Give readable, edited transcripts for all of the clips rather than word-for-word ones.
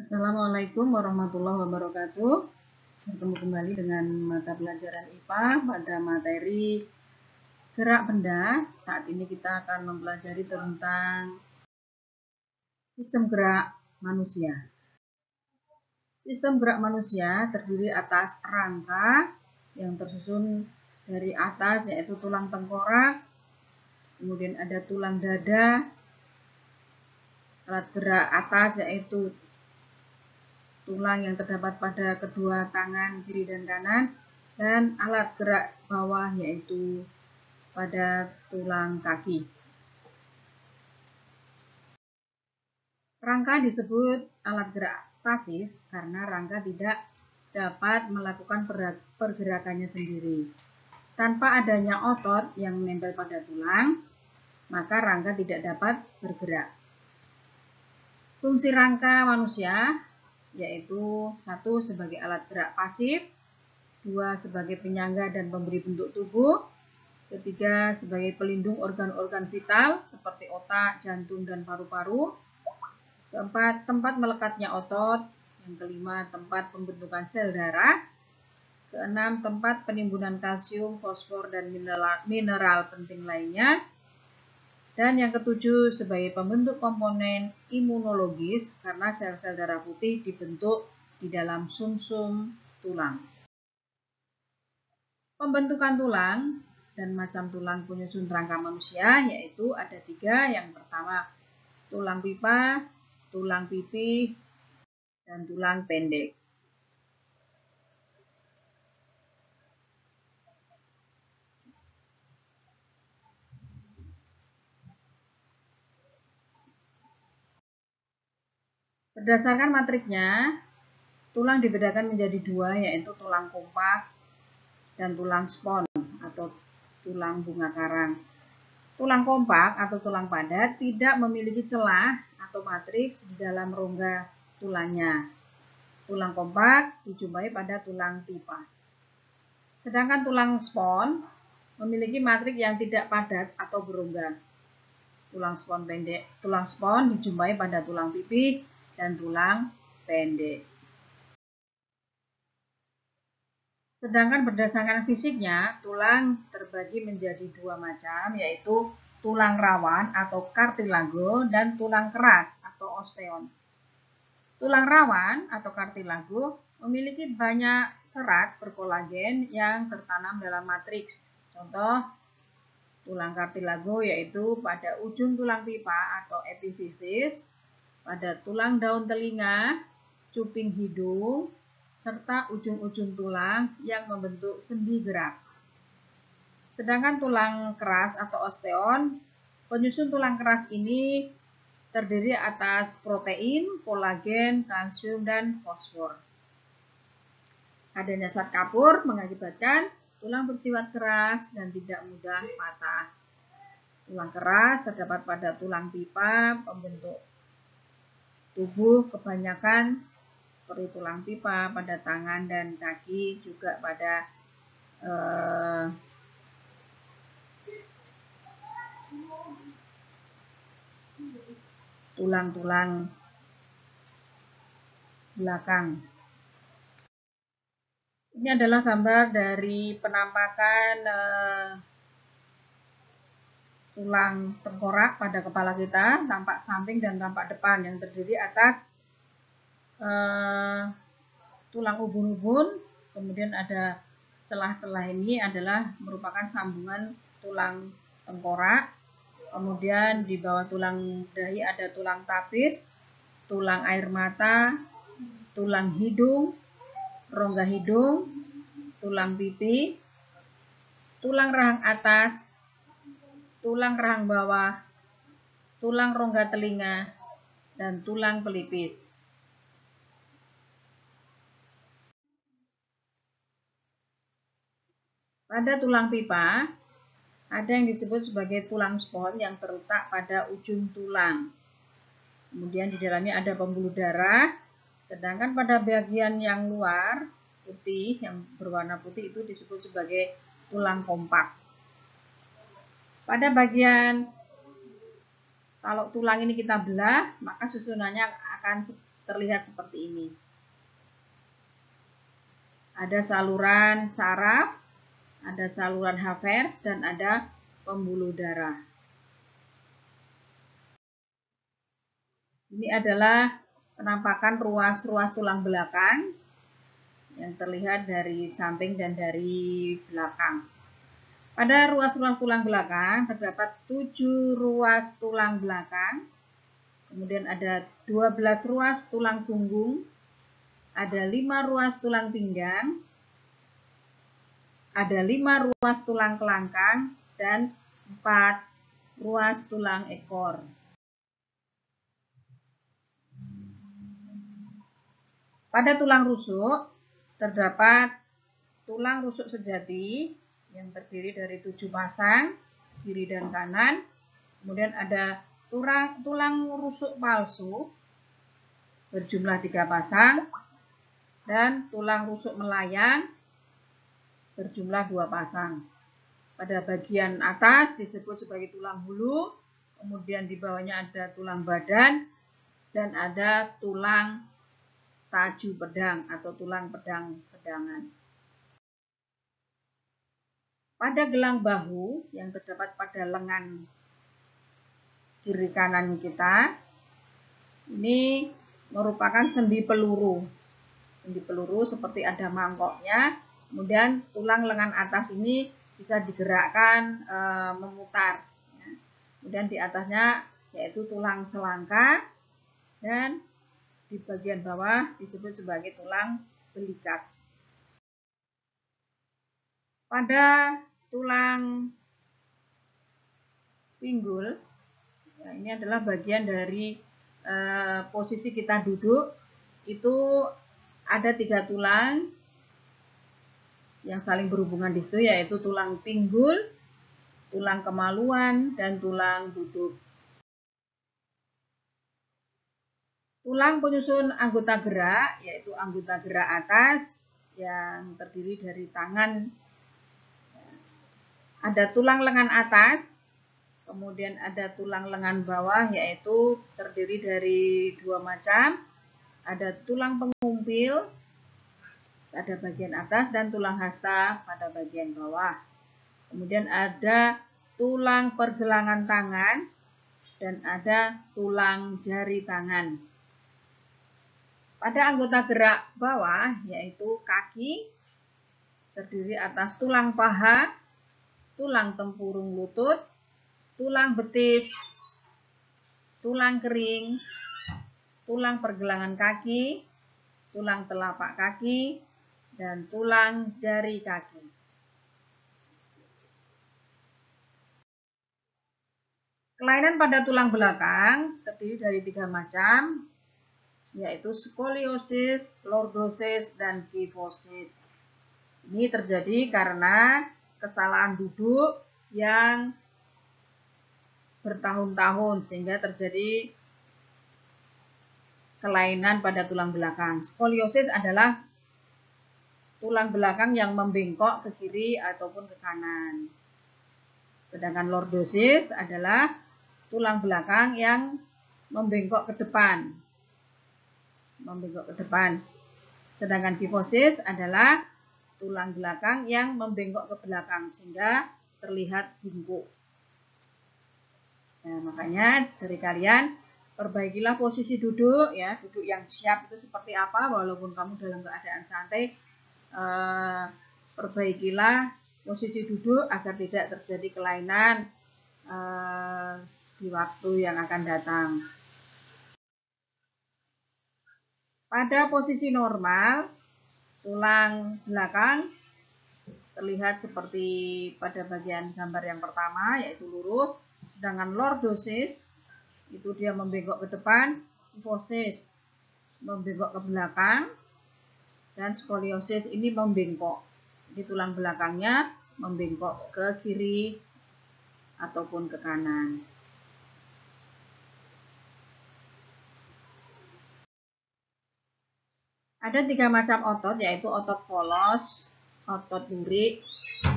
Assalamualaikum warahmatullahi wabarakatuh. Bertemu kembali dengan mata pelajaran IPA pada materi gerak benda. Saat ini kita akan mempelajari tentang sistem gerak manusia. Sistem gerak manusia terdiri atas rangka yang tersusun dari atas yaitu tulang tengkorak, kemudian ada tulang dada, alat gerak atas yaitu tulang yang terdapat pada kedua tangan kiri dan kanan, dan alat gerak bawah yaitu pada tulang kaki. Rangka disebut alat gerak pasif karena rangka tidak dapat melakukan pergerakannya sendiri. Tanpa adanya otot yang menempel pada tulang, maka rangka tidak dapat bergerak. Fungsi rangka manusia yaitu 1 sebagai alat gerak pasif, 2 sebagai penyangga dan pemberi bentuk tubuh, 3 sebagai pelindung organ-organ vital seperti otak, jantung, dan paru-paru, 4 tempat melekatnya otot, yang kelima tempat pembentukan sel darah, keenam tempat penimbunan kalsium, fosfor, dan mineral penting lainnya, dan yang ketujuh sebagai pembentuk komponen imunologis karena sel-sel darah putih dibentuk di dalam sumsum tulang. Pembentukan tulang dan macam tulang penyusun rangka manusia yaitu ada 3. Yang pertama tulang pipa, tulang pipih, dan tulang pendek. Berdasarkan matriknya, tulang dibedakan menjadi 2 yaitu tulang kompak dan tulang spon atau tulang bunga karang. Tulang kompak atau tulang padat tidak memiliki celah atau matriks di dalam rongga tulangnya. Tulang kompak dijumpai pada tulang pipa. Sedangkan tulang spon memiliki matriks yang tidak padat atau berongga. Tulang spon dijumpai pada tulang pipih dan tulang pendek. Sedangkan berdasarkan fisiknya, tulang terbagi menjadi 2 macam, yaitu tulang rawan atau kartilago dan tulang keras atau osteon. Tulang rawan atau kartilago memiliki banyak serat berkolagen yang tertanam dalam matriks. Contoh, tulang kartilago yaitu pada ujung tulang pipa atau epifisis, pada tulang daun telinga, cuping hidung, serta ujung-ujung tulang yang membentuk sendi gerak. Sedangkan tulang keras atau osteon, penyusun tulang keras ini terdiri atas protein, kolagen, kalsium, dan fosfor. Adanya zat kapur mengakibatkan tulang bersifat keras dan tidak mudah patah. Tulang keras terdapat pada tulang pipa, pembentuk tubuh kebanyakan seperti tulang pipa pada tangan dan kaki, juga pada tulang-tulang belakang. Ini adalah gambar dari penampakan tulang tengkorak pada kepala kita, tampak samping dan tampak depan yang terdiri atas tulang ubun-ubun, kemudian ada celah-celah ini adalah merupakan sambungan tulang tengkorak, kemudian di bawah tulang dahi ada tulang tapis, tulang air mata, tulang hidung, rongga hidung, tulang pipi, tulang rahang atas, tulang rahang bawah, tulang rongga telinga, dan tulang pelipis. Pada tulang pipa, ada yang disebut sebagai tulang spon yang terletak pada ujung tulang. Kemudian di dalamnya ada pembuluh darah, sedangkan pada bagian yang luar, putih, yang berwarna putih itu disebut sebagai tulang kompak. Pada bagian, kalau tulang ini kita belah, maka susunannya akan terlihat seperti ini. Ada saluran saraf, ada saluran Havers, dan ada pembuluh darah. Ini adalah penampakan ruas-ruas tulang belakang yang terlihat dari samping dan dari belakang. Pada ruas-ruas tulang belakang terdapat 7 ruas tulang belakang, kemudian ada 12 ruas tulang punggung, ada 5 ruas tulang pinggang, ada 5 ruas tulang kelangkang, dan 4 ruas tulang ekor. Pada tulang rusuk terdapat tulang rusuk sejati yang terdiri dari 7 pasang, kiri dan kanan. Kemudian ada tulang rusuk palsu berjumlah 3 pasang dan tulang rusuk melayang berjumlah 2 pasang. Pada bagian atas disebut sebagai tulang hulu, kemudian di bawahnya ada tulang badan dan ada tulang taju pedang atau tulang pedang-pedangan. Pada gelang bahu yang terdapat pada lengan kiri kanan kita, ini merupakan sendi peluru. Sendi peluru seperti ada mangkoknya, kemudian tulang lengan atas ini bisa digerakkan memutar. Kemudian di atasnya yaitu tulang selangka dan di bagian bawah disebut sebagai tulang belikat. Pada tulang pinggul, ya, ini adalah bagian dari posisi kita duduk. Itu ada 3 tulang yang saling berhubungan di situ, yaitu tulang pinggul, tulang kemaluan, dan tulang duduk. Tulang penyusun anggota gerak, yaitu anggota gerak atas yang terdiri dari tangan. Ada tulang lengan atas, kemudian ada tulang lengan bawah, yaitu terdiri dari 2 macam. Ada tulang pengumpil pada bagian atas dan tulang hasta pada bagian bawah. Kemudian ada tulang pergelangan tangan dan ada tulang jari tangan. Pada anggota gerak bawah, yaitu kaki, terdiri atas tulang paha, tulang tempurung lutut, tulang betis, tulang kering, tulang pergelangan kaki, tulang telapak kaki, dan tulang jari kaki. Kelainan pada tulang belakang terdiri dari 3 macam, yaitu skoliosis, lordosis, dan kyphosis. Ini terjadi karena kesalahan duduk yang bertahun-tahun sehingga terjadi kelainan pada tulang belakang. Skoliosis adalah tulang belakang yang membengkok ke kiri ataupun ke kanan. Sedangkan lordosis adalah tulang belakang yang membengkok ke depan. Sedangkan kyphosis adalah tulang belakang yang membengkok ke belakang sehingga terlihat bungkuk. Nah, makanya dari kalian perbaikilah posisi duduk ya, duduk yang siap itu seperti apa, walaupun kamu dalam keadaan santai, perbaikilah posisi duduk agar tidak terjadi kelainan di waktu yang akan datang. Pada posisi normal, tulang belakang terlihat seperti pada bagian gambar yang pertama, yaitu lurus. Sedangkan lordosis itu dia membengkok ke depan, kyphosis membengkok ke belakang, dan skoliosis ini membengkok. Jadi tulang belakangnya membengkok ke kiri ataupun ke kanan. Ada 3 macam otot, yaitu otot polos, otot lurik,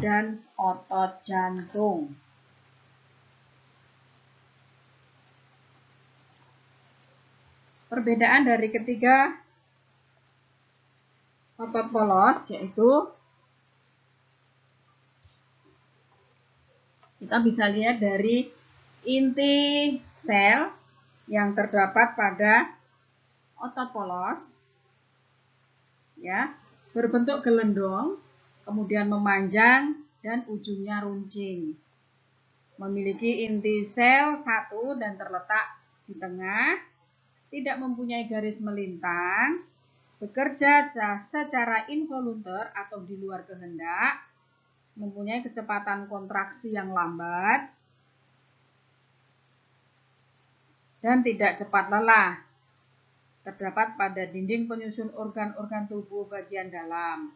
dan otot jantung. Perbedaan dari ketiga otot polos yaitu kita bisa lihat dari inti sel yang terdapat pada otot polos, ya, berbentuk gelendong, kemudian memanjang dan ujungnya runcing. Memiliki inti sel 1 dan terletak di tengah, tidak mempunyai garis melintang, bekerja secara involunter atau di luar kehendak, mempunyai kecepatan kontraksi yang lambat, dan tidak cepat lelah. Terdapat pada dinding penyusun organ-organ tubuh bagian dalam.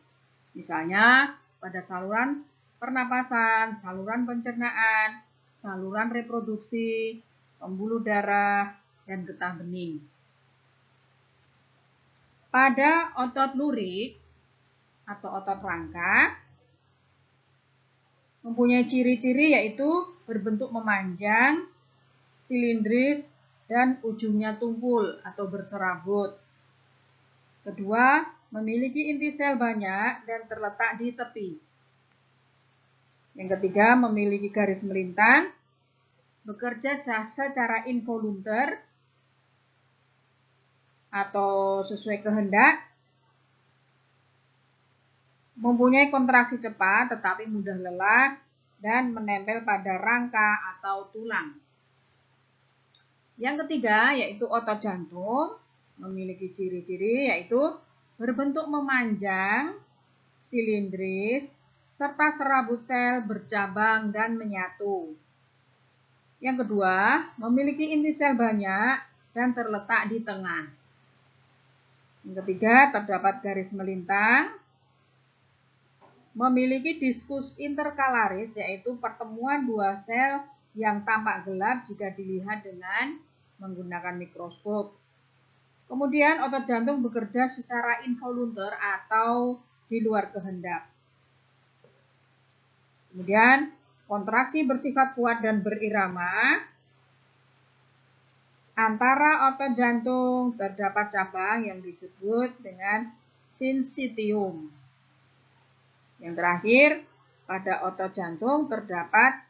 Misalnya pada saluran pernapasan, saluran pencernaan, saluran reproduksi, pembuluh darah, dan getah bening. Pada otot lurik atau otot rangka mempunyai ciri-ciri yaitu berbentuk memanjang, silindris, dan ujungnya tumpul atau berserabut. Kedua, memiliki inti sel banyak dan terletak di tepi. Yang ketiga, memiliki garis melintang, bekerja secara involunter atau sesuai kehendak, mempunyai kontraksi cepat tetapi mudah lelah, dan menempel pada rangka atau tulang. Yang ketiga yaitu otot jantung, memiliki ciri-ciri yaitu berbentuk memanjang, silindris, serta serabut sel bercabang dan menyatu. Yang kedua, memiliki inti sel banyak dan terletak di tengah. Yang ketiga, terdapat garis melintang, memiliki diskus interkalaris, yaitu pertemuan dua sel yang tampak gelap jika dilihat dengan menggunakan mikroskop. Kemudian otot jantung bekerja secara involunter atau di luar kehendak. Kemudian kontraksi bersifat kuat dan berirama. Antara otot jantung terdapat cabang yang disebut dengan sinsitium. Yang terakhir, pada otot jantung terdapat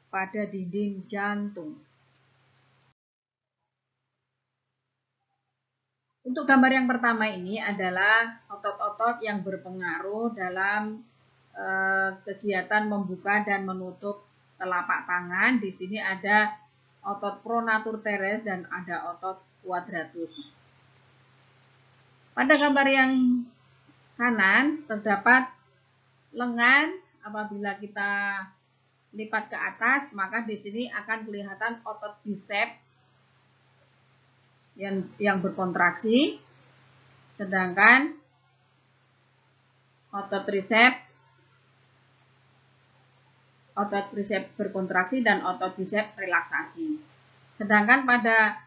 pada dinding jantung. Untuk gambar yang pertama ini adalah otot-otot yang berpengaruh dalam kegiatan membuka dan menutup telapak tangan. Di sini ada otot pronatur teres dan ada otot quadratus. Pada gambar yang kanan terdapat lengan. Apabila kita lipat ke atas, maka di sini akan kelihatan otot bisep yang berkontraksi, sedangkan otot tricep berkontraksi dan otot bisep relaksasi. Sedangkan pada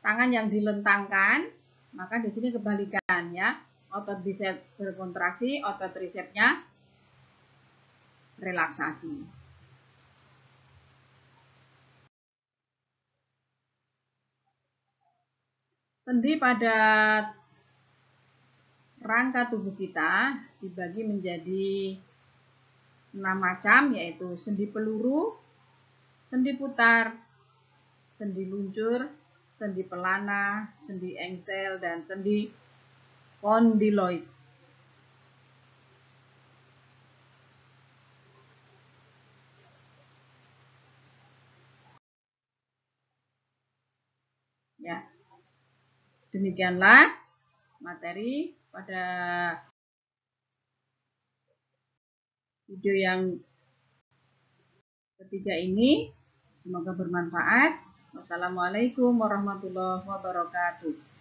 tangan yang dilentangkan, maka di sini kebalikannya, otot bisep berkontraksi, otot tricepnya relaksasi. Sendi pada rangka tubuh kita dibagi menjadi 6 macam, yaitu sendi peluru, sendi putar, sendi luncur, sendi pelana, sendi engsel, dan sendi kondiloid. Ya, demikianlah materi pada video yang ketiga ini. Semoga bermanfaat. Wassalamualaikum warahmatullahi wabarakatuh.